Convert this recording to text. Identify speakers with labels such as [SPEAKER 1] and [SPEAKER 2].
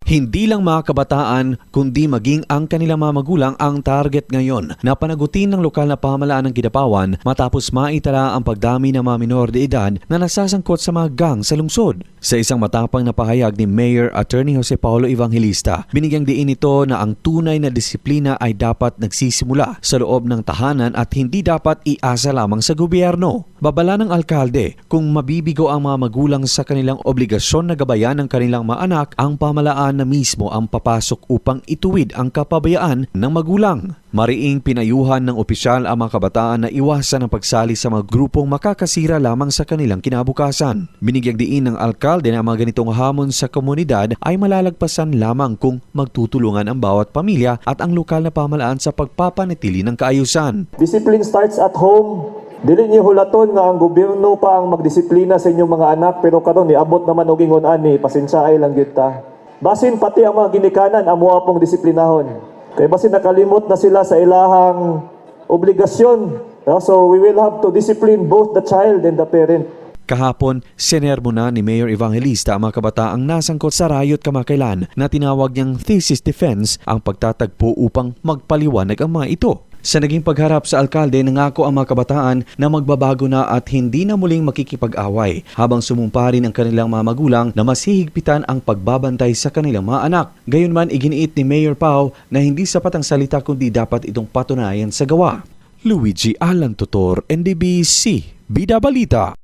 [SPEAKER 1] Hindi lang mga kabataan kundi maging ang kanilang mga magulang ang target ngayon na panagutin ng lokal na pamahalaan ng Kidapawan matapos maitala ang pagdami ng mga minor de edad na nasasangkot sa mga gang sa lungsod. Sa isang matapang na pahayag ni Mayor Attorney Jose Paulo Evangelista, binigyang diin ito na ang tunay na disiplina ay dapat nagsisimula sa loob ng tahanan at hindi dapat iasa lamang sa gobyerno. Babala ng alkalde, kung mabibigo ang mga magulang sa kanilang obligasyon na gabayan ng kanilang mga anak, ang pamahalaan na mismo ang papasok upang ituwid ang kapabayaan ng magulang. Mariing pinayuhan ng opisyal ang mga kabataan na iwasan ang pagsali sa mga grupong makakasira lamang sa kanilang kinabukasan. Binigyang diin ng alkalde na mga ganitong hamon sa komunidad ay malalagpasan lamang kung magtutulungan ang bawat pamilya at ang lokal na pamahalaan sa pagpapanatili ng kaayusan.
[SPEAKER 2] Discipline starts at home. Dili niyo hulaton nga ang gobyerno pa ang magdisiplina sa inyong mga anak, pero karon niabot naman og ingon ani, pasensya ay lang gyud ta. Basin pati ang mga ginikanan amo pong disiplinahon. Kay basin nakalimot na sila sa ilahang obligasyon. So we will have to discipline both the child and the parent.
[SPEAKER 1] Kahapon, sinermona ni Mayor Evangelista ang mga kabataang nasangkot sa riot kamakailan na tinawag niyang thesis defense ang pagtatagpo upang magpaliwanag ang mga ito. Sa naging pagharap sa alkalde, nangako ang mga kabataan na magbabago na at hindi na muling makikipag-away habang sumumpa rin ang kanilang mga magulang na mas hihigpitan ang pagbabantay sa kanilang mga anak. Gayunman, iginiit ni Mayor Pau na hindi sapat ang salita kundi dapat itong patunayan sa gawa. Luigi Alan Tutor, NDBC, Bida Balita.